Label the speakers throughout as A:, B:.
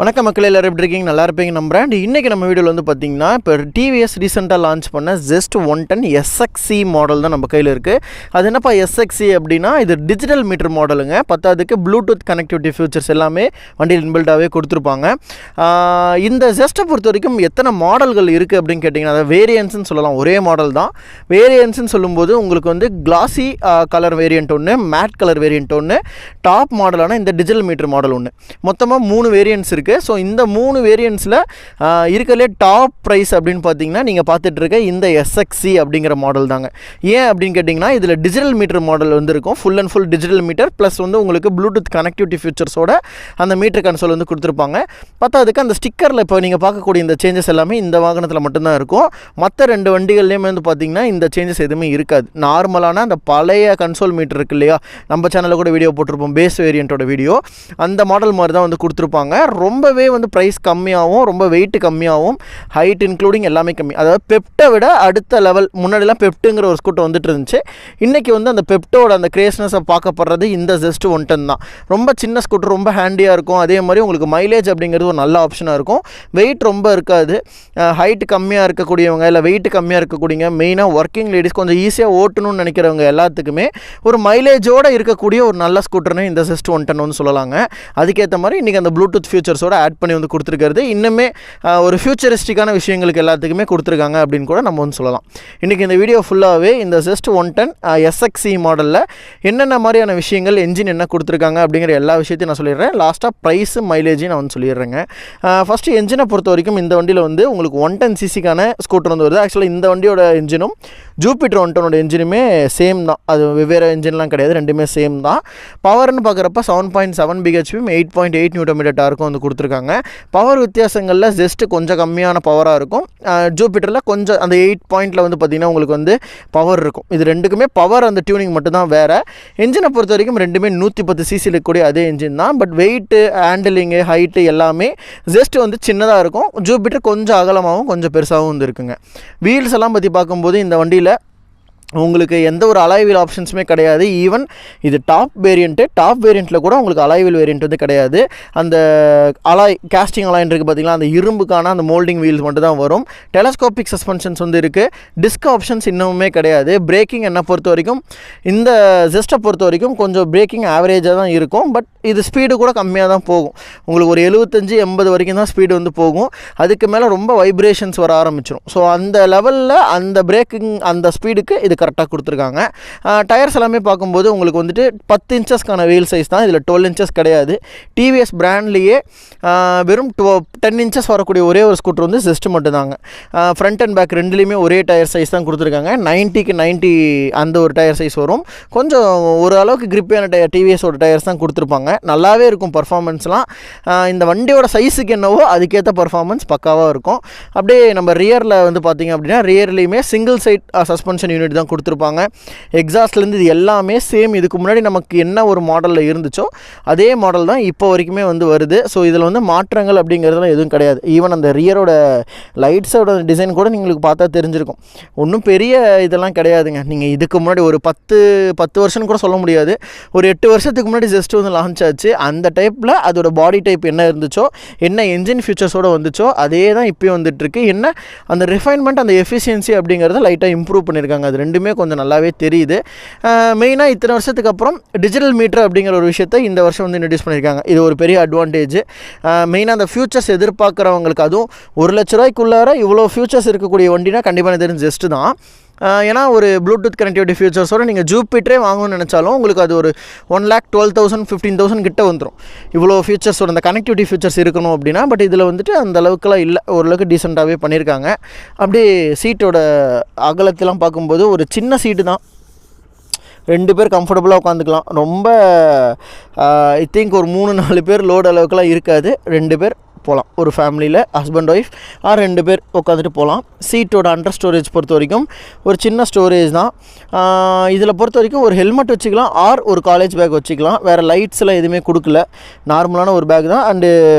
A: வணக்கம் மக்கள், எல்லாரும் எப்படி இருக்கீங்க? நல்லா இருப்பீங்க நம்புறேன். இன்றைக்கி நம்ம வீடியோவில் வந்து பார்த்திங்கன்னா, இப்போ டிவிஎஸ் ரீசெண்டாக லான்ச் பண்ண ஜெஸ்ட் 110 SXC மாடல் தான் நம்ம கையில் இருக்குது. அது என்னப்பா SXC அப்படின்னா, இது டிஜிட்டல் மீட்டர் மாடலுங்க. பத்தாவதுக்கு ப்ளூடூத் கனெக்டிவிட்டி ஃபியூச்சர்ஸ் எல்லாமே வண்டியில் இன்பில்டாகவே கொடுத்துருப்பாங்க. இந்த ஜெஸ்ட்டை பொறுத்த வரைக்கும் எத்தனை மாடல்கள் இருக்குது அப்படின்னு கேட்டிங்கன்னா, அதை வேரியன்ஸ்னு சொல்லலாம். ஒரே மாடல் தான். வேரியன்ஸ்னு சொல்லும்போது உங்களுக்கு வந்து கிளாசி கலர் வேரியண்ட் ஒன்று, மேட் கலர் வேரியண்ட் ஒன்று, டாப் மாடலான இந்த டிஜிட்டல் மீட்டர் மாடல் ஒன்று. மொத்தமாக 3 வேரியன்ட்ஸ் இருக்குது. ஸோ இந்த 3 வேரியன்ட்ஸில் இருக்கிறதுலே டாப் ப்ரைஸ் அப்படின்னு பார்த்தீங்கன்னா, நீங்கள் பார்த்துட்டு இருக்க இந்த SXC அப்படிங்கிற மாடல் தாங்க. ஏன் அப்படின்னு கேட்டிங்கன்னா, இதில் டிஜிட்டல் மீட்டர் மாடல் வந்து இருக்கும். Full and full digital meter plus வந்து உங்களுக்கு ப்ளூடூத் கனெக்டிவிட்டி ஃபீச்சர்ஸோட அந்த மீட்டர் கன்சோல் வந்து கொடுத்துருப்பாங்க. பத்தாவதுக்கு அந்த ஸ்டிக்கரில் இப்போ நீங்கள் பார்க்கக்கூடிய இந்த சேஞ்சஸ் எல்லாமே இந்த வாகனத்தில் மட்டும்தான் இருக்கும். மற்ற 2 வண்டிகள்லேயுமே வந்து பார்த்திங்கன்னா இந்த சேஞ்சஸ் எதுவுமே இருக்காது. நார்மலான அந்த பழைய கன்சோல் மீட்டர் இருக்கு இல்லையா, நம்ம சேனலில் கூட வீடியோ போட்டிருப்போம், பேஸ் வேரியண்ட்டோட வீடியோ. அந்த மாடல் மாதிரி தான் வந்து கொடுத்துருப்பாங்க. ரொம்பவே வந்து ப்ரைஸ் கம்மியாகவும், ரொம்ப வெயிட் கம்மியாகவும், ஹைட் இன்க்ளூடிங் எல்லாமே கம்மி. அதாவது பெப்டை விட அடுத்த லெவல். முன்னாடிலாம் பெப்ட்டுங்கிற ஒரு ஸ்கூட்டர் வந்துட்டு இருந்துச்சு. இன்றைக்கி வந்து அந்த பெப்டோட அந்த கிரேஸ்னஸை பார்க்கப்படுறது இந்த ஜெஸ்ட் 110 தான். ரொம்ப சின்ன ஸ்கூட்டர், ரொம்ப ஹேண்டியாக இருக்கும். அதே மாதிரி உங்களுக்கு மைலேஜ் அப்படிங்கிறது ஒரு நல்ல ஆப்ஷனாக இருக்கும். வெயிட் ரொம்ப இருக்காது. ஹைட் கம்மியாக இருக்கக்கூடியவங்க, இல்லை வெயிட் கம்மியாக இருக்கக்கூடியவங்க, மெயினாக ஒர்க்கிங் லேடிஸ், கொஞ்சம் ஈஸியாக ஓட்டணும்னு நினைக்கிறவங்க எல்லாத்துக்குமே ஒரு மைலேஜோடு இருக்கக்கூடிய ஒரு நல்ல ஸ்கூட்டர்னு இந்த ஜெஸ்ட் 110 வந்து சொல்லலாங்க. அதுக்கேற்ற மாதிரி இன்றைக்கி அந்த ப்ளூடூத் ஃபியூச்சர்ஸோட ஆட் பண்ணி வந்து கொடுத்துருக்கிறது இன்னுமே ஒரு ஃபியூச்சரிஸ்டிக்கான விஷயங்களுக்கு எல்லாத்துக்குமே கொடுத்துருக்காங்க அப்படின்னு கூட நம்ம வந்து சொல்லலாம். இன்றைக்கி இந்த வீடியோ ஃபுல்லாகவே இந்த ஜெஸ்ட் 110 SXC மாடலில் என்னென்ன மாதிரியான விஷயங்கள், என்ஜின் என்ன கொடுத்துருக்காங்க அப்படிங்கிற எல்லா விஷயத்தையும் நான் சொல்லிடுறேன். லாஸ்ட்டாக ப்ரைஸு, மைலேஜையும் நான் வந்து சொல்லிடுறேங்க. ஃபஸ்ட்டு என்ஜினை பொறுத்த வரைக்கும் இந்த வண்டியில் வந்து உங்களுக்கு 110cc ஸ்கூட்டர் வந்து வருது. ஆக்சுவலாக இந்த வண்டியோட என்ஜினும் ஜூபிட்டர் 110ஓட என்ஜினுமே சேம் தான். அது வெவ்வேறு என்ஜின்லாம் கிடையாது, ரெண்டுமே சேம் தான். பவர்னு பார்க்குறப்ப 7.7 BHP 8.8 Nm டார்க்கும் வந்து கொடுத்துருக்காங்க. பவர் வித்தியாசங்களில் ஜெஸ்ட்டு கொஞ்சம் கம்மியான பவராக இருக்கும். ஜூபிட்டரில் கொஞ்சம் அந்த 8 பாயிண்டில் வந்து பார்த்திங்கன்னா உங்களுக்கு வந்து பவர் இருக்கும். இது ரெண்டுக்குமே பவர், அந்த டியூனிங் மட்டும்தான் வேறு. என்ஜினை பொறுத்த வரைக்கும் ரெண்டுமே 110cc இருக்கக்கூடிய அதே என்ஜின் தான். பட் வெயிட்டு, ஹேண்டிலிங்கு, ஹைட்டு எல்லாமே ஜெஸ்ட்டு வந்து சின்னதாக இருக்கும். ஜூபிட்டர் கொஞ்சம் அகலமாகவும் கொஞ்சம் பெருசாகவும் வந்து இருக்குங்க. வீல்ஸ் எல்லாம் பற்றி பார்க்கும்போது இந்த வண்டியில் உங்களுக்கு எந்த ஒரு அலாய்வீல் ஆப்ஷன்ஸுமே கிடையாது. ஈவன் இது டாப் வேரியண்ட்டில் கூட உங்களுக்கு அலாய்வீல் வேரியண்ட் வந்து கிடையாது. அந்த கேஸ்டிங் அலாயின் இருக்குது பார்த்திங்களா, அந்த இரும்புக்கான அந்த மோல்டிங் வீல்ஸ் மட்டும் தான் வரும். டெலஸ்கோபிக் சஸ்பென்ஷன்ஸ் வந்து இருக்குது. டிஸ்க் ஆப்ஷன்ஸ் இன்னுமே கிடையாது. பிரேக்கிங் என்னை பொறுத்த வரைக்கும், இந்த ஜெஸ்ட்டை பொறுத்த வரைக்கும் கொஞ்சம் பிரேக்கிங் ஆவரேஜாக தான் இருக்கும். பட் இது ஸ்பீடு கூட கம்மியாக தான் போகும். உங்களுக்கு ஒரு 75-80 வரைக்கும் தான் ஸ்பீடு வந்து போகும். அதுக்கு மேலே ரொம்ப வைப்ரேஷன்ஸ் வர ஆரம்பிச்சிடும். ஸோ அந்த லெவலில் அந்த பிரேக்கிங், அந்த ஸ்பீடுக்கு இது கரெக்டாக கொடுத்துருக்காங்க. டயர்ஸ் எல்லாமே பார்க்கும்போது உங்களுக்கு வந்துட்டு 10 இன்ச்சஸ்க்கான வீல் சைஸ் தான். இதில் 12 இன்ச்சஸ் கிடையாது. டிவிஎஸ் பிராண்ட்லேயே வெறும் 10 இன்ச்சஸ் வரக்கூடிய ஒரே ஒரு ஸ்கூட்டர் வந்து ஜெஸ்ட் மட்டும் தாங்க. ஃப்ரண்ட் அண்ட் பேக் ரெண்டுலேயுமே ஒரே டயர் சைஸ் தான் கொடுத்துருக்காங்க. 90க்கு 90 அந்த ஒரு டயர் சைஸ் வரும். கொஞ்சம் ஒரு அளவுக்கு கிரிப்பியான டயர், டிவிஎஸோட டயர்ஸ் தான் கொடுத்துருப்பாங்க. நல்லாவே இருக்கும் பர்ஃபார்மன்ஸ்லாம். இந்த வண்டியோட சைஸுக்கு என்னவோ அதுக்கேற்ற பர்ஃபார்மன்ஸ் பக்காவாக இருக்கும். அப்படியே நம்ம ரியரில் வந்து பார்த்திங்க அப்படின்னா, ரியர்லேயுமே சிங்கிள் சைட் சஸ்பென்ஷன் யூனிட் தான் கொடுத்துருப்பாங்க. எக்ஸாஸ்ட்லேருந்து இது எல்லாமே சேம். இதுக்கு முன்னாடி நமக்கு என்ன ஒரு மாடலில் இருந்துச்சோ அதே மாடல் தான் இப்போ வரைக்குமே வந்து வருது. ஸோ இதில் வந்து மாற்றங்கள் அப்படிங்கிறதுலாம் எதுவும் கிடையாது. ஈவன் அந்த ரியரோட லைட்ஸோட டிசைன் கூட നിങ്ങൾക്ക് பார்த்தா தெரிஞ்சிருக்கும். ஒன்றும் பெரிய இதெல்லாம் கிடையாதுங்க. நீங்கள் இதுக்கு முன்னாடி ஒரு 10 வருஷம் கூட சொல்ல முடியாது, ஒரு 8 வருஷத்துக்கு முன்னாடி ஜஸ்ட் வந்து லான்ச் ஆச்சு. அந்த டைப்பில் அதோட பாடி டைப் என்ன இருந்துச்சோ, என்ன என்ஜின் ஃபியூச்சர்ஸோடு வந்துச்சோ அதே தான் இப்போயும் வந்துட்டுருக்கு. என்ன அந்த ரிஃபைன்மெண்ட், அந்த எஃபிஷியன்சி அப்படிங்கிறத லைட்டாக இம்ப்ரூவ் பண்ணியிருக்காங்க. அது ரெண்டுமே கொஞ்சம் நல்லாவே தெரியுது. மெயினாக இத்தனை வருஷத்துக்கு அப்புறம் டிஜிட்டல் மீட்டர் அப்படிங்கிற ஒரு விஷயத்தை இந்த வருஷம் வந்து இன்ட்ரடியூஸ் பண்ணியிருக்காங்க. இது ஒரு பெரிய அட்வான்டேஜ். மெயினாக அந்த ஃபியூச்சர்ஸ் எதிர்பார்க்குறவங்களுக்கு, அதுவும் 1 லட்ச ரூபாய்க்குள்ளார இவ்வளோ ஃபியூச்சர்ஸ் இருக்கக்கூடிய வண்டினா கண்டிப்பாக தெரிஞ்ச ஜெஸ்ட்டு தான். ஏன்னா ஒரு ப்ளூடூத் கனெக்டிவிட்டி ஃபியூச்சர்ஸோடு நீங்கள் ஜூபிட்டரே வாங்கணும்னு நினச்சாலும் உங்களுக்கு அது ஒரு 1,12,000 15,000 கிட்ட வந்துடும். இவ்வளோ ஃபியூச்சர்ஸோட அந்த கனெக்டிவிட்டி ஃபியூச்சர்ஸ் இருக்கணும் அப்படின்னா. பட் இதில் வந்துட்டு அந்த அளவுக்குலாம் இல்லை, ஓரளவுக்கு டீசெண்டாகவே பண்ணியிருக்காங்க. அப்படியே சீட்டோட அகலத்தெல்லாம் பார்க்கும்போது ஒரு சின்ன சீட்டு தான். 2 பேர் கம்ஃபர்டபுளாக உட்காந்துக்கலாம். ரொம்ப ஐ திங்க் ஒரு 3-4 பேர் லோடு அளவுக்குலாம் இருக்காது. 2 பேர் போகலாம். ஒரு ஃபேமிலியில் ஹஸ்பண்ட் ஒய்ஃப் 2 பேர் உட்காந்துட்டு போகலாம். சீட்டோட அண்டர் ஸ்டோரேஜ் பொறுத்த வரைக்கும் ஒரு சின்ன ஸ்டோரேஜ் தான். இதில் பொறுத்த வரைக்கும் ஒரு ஹெல்மெட் வச்சுக்கலாம், ஒரு காலேஜ் பேக் வச்சுக்கலாம். வேறு லைட்ஸ்லாம் எதுவுமே கொடுக்கல, நார்மலான ஒரு பேக் தான். அண்டு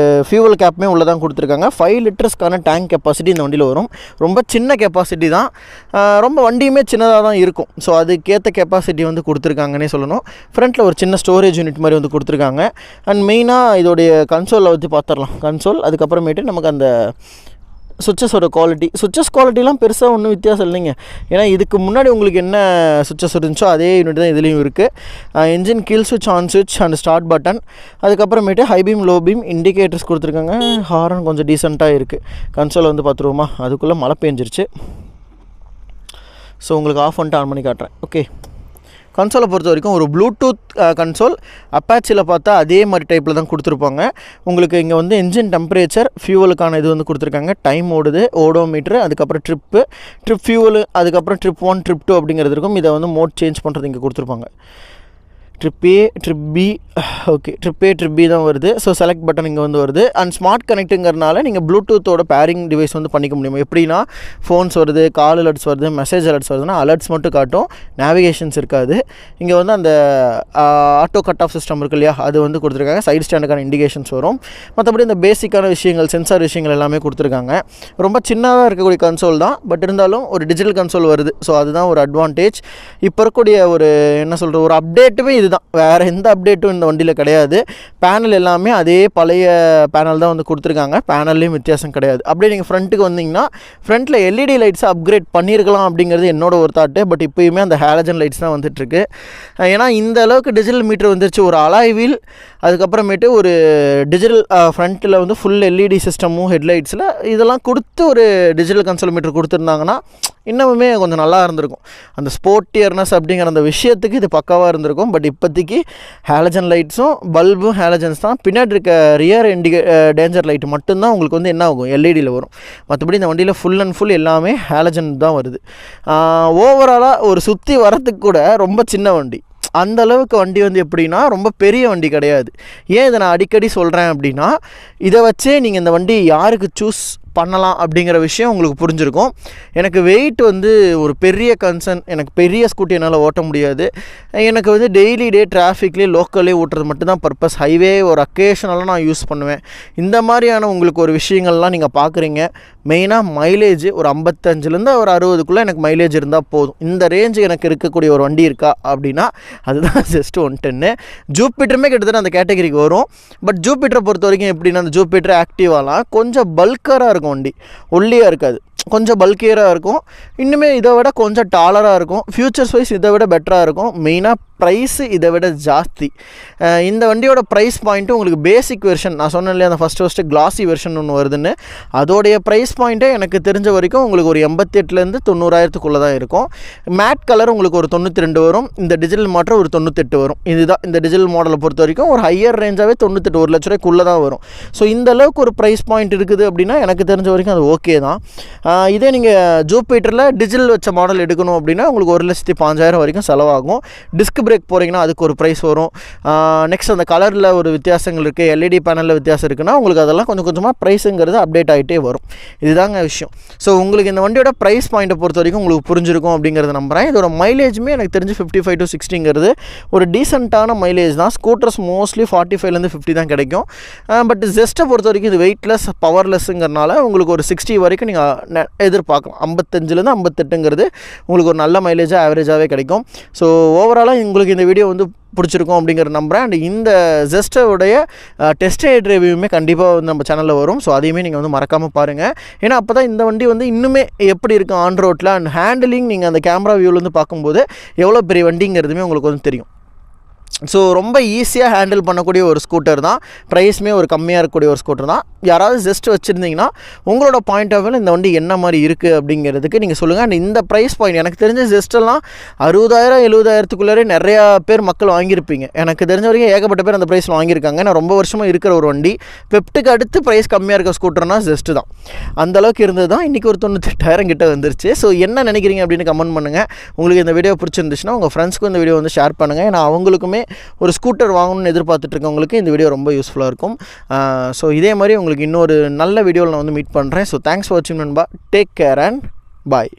A: ஃபியூவல் கேப்புமே உள்ளே தான் கொடுத்துருக்காங்க. 5 லிட்டர்ஸ்க்கான டேங்க் கெப்பாசிட்டி இந்த வண்டியில் வரும். ரொம்ப சின்ன கெப்பாசிட்டி தான், ரொம்ப வண்டியுமே சின்னதாக தான் இருக்கும். ஸோ அதுக்கேற்ற கெப்பாசிட்டி வந்து கொடுத்துருக்காங்கன்னே சொல்லணும். ஃப்ரண்ட்டில் ஒரு சின்ன ஸ்டோரேஜ் யூனிட் மாதிரி வந்து கொடுத்துருக்காங்க. அண்ட் மெயினாக இதோடைய கன்சோலில் வந்து பார்த்துடலாம். கன்சோல் அதுக்கப்புறமேட்டு நமக்கு அந்த சுவிட்சஸோட குவாலிட்டிலாம் பெருசாக ஒன்றும் வித்தியாசம் இல்லைங்க. ஏன்னா இதுக்கு முன்னாடி உங்களுக்கு என்ன சுவிட்சஸ் இருந்துச்சோ அதே யூனிட் தான் இதுலேயும் இருக்குது. என்ஜின் கீழ் சுவிட்ச், ஆன் சுவிட்ச் அண்ட் ஸ்டார்ட் பட்டன், அதுக்கப்புறமேட்டு high beam low beam indicators கொடுத்துருக்காங்க. ஹாரன் கொஞ்சம் டீசெண்டாக இருக்குது. கன்சோல் வந்து பார்த்துருவோமா, அதுக்குள்ளே மழை பெஞ்சிருச்சு. ஸோ உங்களுக்கு ஆஃப் பண்ணிட்டு ஆன் பண்ணி காட்டுறேன். ஓகே, கன்சோலை பொறுத்த வரைக்கும் ஒரு ப்ளூடூத் கன்சோல். அப்பாச்சியில் பார்த்தா அதே மாதிரி டைப்பில் தான் கொடுத்துருப்பாங்க. உங்களுக்கு இங்கே வந்து என்ஜின் டெம்பரேச்சர், ஃபியூவலுக்கான இது வந்து கொடுத்துருக்காங்க. டைம் ஓடுது, ஓடோமீட்ரு, அதுக்கப்புறம் ட்ரிப் ஃபியூவலு, அதுக்கப்புறம் ட்ரிப் 1 ட்ரிப் 2 அப்படிங்கிறது இருக்கும். இதை வந்து மோட் சேஞ்ச் பண்ணுறது இங்கே கொடுத்துருப்பாங்க. Trip A, trip B, okay trip A, trip B தான் வருது. ஸோ செலக்ட் பட்டன் இங்கே வந்து வருது. அண்ட் ஸ்மார்ட் கனெக்ட்டுங்கிறனால நீங்கள் ப்ளூடூத்தோட பேரிங் டிவைஸ் வந்து பண்ணிக்க முடியும். எப்படின்னா ஃபோன்ஸ் வருது, கால் அலர்ட்ஸ் வருது, மெசேஜ் அலர்ட்ஸ் வருதுன்னா அலர்ட்ஸ் மட்டும் காட்டும், நேவிகேஷன்ஸ் இருக்காது. இங்கே வந்து அந்த ஆட்டோ கட் ஆஃப் சிஸ்டம் இருக்கு இல்லையா, அது வந்து கொடுத்துருக்காங்க. சைடு ஸ்டாண்டுக்கான இண்டிகேஷன்ஸ் வரும். மற்றபடி இந்த பேசிக்கான விஷயங்கள், சென்சார் விஷயங்கள் எல்லாமே கொடுத்துருக்காங்க. ரொம்ப சின்னதாக இருக்கக்கூடிய கன்சோல் தான், பட் இருந்தாலும் ஒரு டிஜிட்டல் கன்சோல் வருது. ஸோ அதுதான் ஒரு அட்வான்டேஜ். இப்போ இருக்கக்கூடிய ஒரு என்ன சொல்கிற ஒரு அப்டேட்டுமே இது தான், வேறு எந்த அப்டேட்டும் இந்த வண்டியில் கிடையாது. பேனல் எல்லாமே அதே பழைய பேனல் தான் வந்து கொடுத்துருக்காங்க. பேனல்லையும் வித்தியாசம் கிடையாது. அப்படியே நீங்கள் ஃப்ரண்ட்டுக்கு வந்தீங்கன்னா ஃப்ரண்ட்டில் எல்இடி லைட்ஸை அப்கிரேட் பண்ணியிருக்கலாம் அப்படிங்கிறது என்னோட ஒரு தாட்டு. பட் இப்போயுமே அந்த ஹாலஜன் லைட்ஸ் தான் வந்துட்டுருக்கு. ஏன்னா இந்த அளவுக்கு டிஜிட்டல் மீட்டர் வந்துருச்சு. ஒரு அலாய் வீல், அதுக்கப்புறமேட்டு ஒரு டிஜிட்டல் ஃப்ரண்ட்டில் வந்து ஃபுல் எல்இடி சிஸ்டமும் ஹெட்லைட்ஸில் இதெல்லாம் கொடுத்து ஒரு டிஜிட்டல் கன்சோல் மீட்டர் கொடுத்துருந்தாங்கன்னா இன்னமுமே கொஞ்சம் நல்லா இருந்திருக்கும். அந்த ஸ்போர்ட்டியர்னஸ் அப்படிங்கிற அந்த விஷயத்துக்கு இது பக்காவாக இருந்திருக்கும். பட் இப்போதைக்கு ஹாலஜன் லைட்ஸும் பல்பும் ஹாலஜன்ஸ் தான். பின்னாடி இருக்க ரியர் டேஞ்சர் லைட் மட்டும்தான் உங்களுக்கு வந்து என்ன ஆகும், எல்இடியில் வரும். மற்றபடி இந்த வண்டியில் ஃபுல் அண்ட் ஃபுல் எல்லாமே ஹாலஜன் தான் வருது. ஓவராலாக ஒரு சுற்றி வரத்துக்கு கூட ரொம்ப சின்ன வண்டி. அந்த அளவுக்கு வண்டி வந்து எப்படின்னா ரொம்ப பெரிய வண்டி கிடையாது. ஏன் இதை நான் அடிக்கடி சொல்கிறேன் அப்படின்னா, இதை வச்சே நீங்கள் இந்த வண்டி யாருக்கு சூஸ் பண்ணலாம் அப்படிங்கிற விஷயம் உங்களுக்கு புரிஞ்சிருக்கும். எனக்கு வெயிட் வந்து ஒரு பெரிய கன்சர்ன். எனக்கு பெரிய ஸ்கூட்டி என்னால் ஓட்ட முடியாது. எனக்கு வந்து டெய்லி டிராஃபிக்லேயே லோக்கல்லே ஓட்டுறது மட்டும்தான் பர்பஸ். ஹைவே ஒரு அக்கேஷனெல்லாம் நான் யூஸ் பண்ணுவேன். இந்த மாதிரியான உங்களுக்கு ஒரு விஷயங்கள்லாம் நீங்கள் பார்க்குறீங்க. மெயினாக மைலேஜ் ஒரு 55லேருந்து ஒரு 60க்குள்ளே எனக்கு மைலேஜ் இருந்தால் போதும். இந்த ரேஞ்சு எனக்கு இருக்கக்கூடிய ஒரு வண்டி இருக்கா அப்படின்னா அதுதான் ஜஸ்ட் 110. ஜூபிட்டருமே கிட்டத்தட்ட அந்த கேட்டகரிக்கு வரும். பட் ஜூபிட்டரை பொறுத்த வரைக்கும் எப்படின்னா, அந்த ஜூபிட்டர் ஆக்டிவாலாம் கொஞ்சம் பல்கராக இருக்கும் வண்டி, ஒல்லியாக இருக்காது, கொஞ்சம் பல்கியராக இருக்கும். இன்னுமே இதை விட கொஞ்சம் டாலராக இருக்கும். ஃபியூச்சர்ஸ் வைஸ் இதை விட பெட்டராக இருக்கும். மெயினாக ப்ரைஸு இதை விட ஜாஸ்தி. இந்த வண்டியோட ப்ரைஸ் பாயிண்ட்டு உங்களுக்கு பேசிக் வெர்ஷன், நான் சொன்னேன் இல்லையா, அந்த ஃபஸ்ட்டு கிளாசி வெர்ஷன் ஒன்று வருதுன்னு, அதோடைய ப்ரைஸ் பாயிண்ட்டே எனக்கு தெரிஞ்ச வரைக்கும் உங்களுக்கு ஒரு 88லேருந்து 90,000க்குள்ளே தான் இருக்கும். மேட் கலர் உங்களுக்கு ஒரு 92 வரும். இந்த டிஜிட்டல் மாடல் ஒரு 98 வரும். இதுதான் இந்த டிஜிட்டல் மாடலை பொறுத்த வரைக்கும் ஒரு ஹையர் ரேஞ்சாகவே 98, 1 லட்ச ரூபாய்க்குள்ளே தான் வரும். ஸோ இந்த அளவுக்கு ஒரு ப்ரைஸ் பாயிண்ட் இருக்குது அப்படின்னா எனக்கு தெரிஞ்ச வரைக்கும் அது ஓகே தான். இதே நீங்கள் ஜூபிட்டரில் டிஜிட்டல் வச்ச மாடல் எடுக்கணும் அப்படின்னா உங்களுக்கு 1,05,000 வரைக்கும் செலவாகும். டிஸ்க் பிரேக் போகிறீங்கன்னா அதுக்கு ஒரு ப்ரைஸ் வரும். நெக்ஸ்ட் அந்த கலரில் ஒரு வித்தியாசங்கள் இருக்குது, எல்இடி பேனலில் வித்தியாசம் இருக்குன்னா உங்களுக்கு அதெல்லாம் கொஞ்சம் கொஞ்சமாக ப்ரைஸுங்கிறது அப்டேட் ஆகிட்டே வரும். இதுதாங்க விஷயம். ஸோ உங்களுக்கு இந்த வண்டியோட ப்ரைஸ் பாயிண்ட்டை பொறுத்த வரைக்கும் உங்களுக்கு புரிஞ்சிருக்கும் அப்படிங்கிறத நம்புகிறேன். இதோட மைலேஜுமே எனக்கு தெரிஞ்சு 55 to 60ங்கிறது ஒரு டீசெண்டான மைலேஜ் தான். ஸ்கூட்டர்ஸ் மோஸ்ட்லி 45லேருந்து 50 தான் கிடைக்கும். பட் ஜெஸ்ட்டை பொறுத்த வரைக்கும் இது வெயிட்லெஸ், பவர்லெஸ்ஸுங்கிறனால உங்களுக்கு ஒரு 60 வரைக்கும் நீங்கள் எதிர்பார்க்கலாம். 55லேருந்து 58ங்கிறது உங்களுக்கு ஒரு நல்ல மைலேஜாக ஆவரேஜாகவே கிடைக்கும். ஸோ ஓவராலாக உங்களுக்கு இந்த வீடியோ வந்து பிடிச்சிருக்கும் அப்படிங்கிற நம்புகிறேன். அண்ட் இந்த ஜெஸ்ட்டோடைய டெஸ்ட் ரைட் ரிவ்யூமே கண்டிப்பாக வந்து நம்ம சேனலில் வரும். ஸோ அதையுமே நீங்கள் வந்து மறக்காமல் பாருங்கள். ஏன்னா அப்போ தான் இந்த வண்டி வந்து இன்னுமே எப்படி இருக்கும் ஆன் ரோட்டில், அண்ட் ஹேண்டிலிங் நீங்கள் அந்த கேமரா வியூவிலேருந்து பார்க்கும்போது எவ்வளோ பெரிய வண்டிங்கிறதுமே உங்களுக்கு வந்து தெரியும். ஸோ ரொம்ப ஈஸியாக ஹேண்டில் பண்ணக்கூடிய ஒரு ஸ்கூட்டர் தான். ப்ரைஸுமே ஒரு கம்மியாக இருக்கக்கூடிய ஒரு ஸ்கூட்டர் தான். யாராவது ஜஸ்ட் வச்சுருந்தீங்கன்னா உங்களோட பாயிண்ட் ஆஃப் வியூவில் இந்த வண்டி என்ன மாதிரி இருக்குது அப்படிங்கிறதுக்கு நீங்கள் சொல்லுங்கள். அண்ட் இந்த ப்ரைஸ் பாயிண்ட் எனக்கு தெரிஞ்ச ஜஸ்ட்டெல்லாம் 60,000 70,000க்குள்ளே நிறையா பேர் மக்கள் வாங்கியிருப்பீங்க. எனக்கு தெரிஞ்ச வரைக்கும் ஏகப்பட்ட பேர் அந்த ப்ரைஸில் வாங்கியிருக்காங்க. நான் ரொம்ப வருஷமாக இருக்கிற ஒரு வண்டி. பெப்ட்டுக்கு அடுத்து ப்ரைஸ் கம்மியாக இருக்க ஸ்கூட்டர்னால் ஜஸ்ட்டு தான். அந்தளவுக்கு இருந்தது தான். இன்றைக்கி ஒரு 98,000 கிட்ட வந்துருச்சு. ஸோ என்ன நினைக்கிறீங்க அப்படின்னு கமெண்ட் பண்ணுங்கள். உங்களுக்கு இந்த வீடியோ பிடிச்சிருந்துச்சுன்னா உங்கள் ஃப்ரெண்ட்ஸ்க்கும் இந்த வீடியோ வந்து ஷேர் பண்ணுங்கள். ஏன்னா அவங்களுக்குமே ஒரு ஸ்கூட்டர் வாங்கணும்னு எதிர்பார்த்துட்டு இருக்கவங்களுக்கு இந்த வீடியோ ரொம்ப யூஸ்ஃபுல்லாக இருக்கும். ஸோ இதே மாதிரி உங்களுக்கு இன்னொரு நல்ல வீடியோவில் நான் வந்து மீட் பண்ணுறேன். ஸோ தேங்க்ஸ் ஃபார் வாட்சிங் நண்பா. Take care and bye.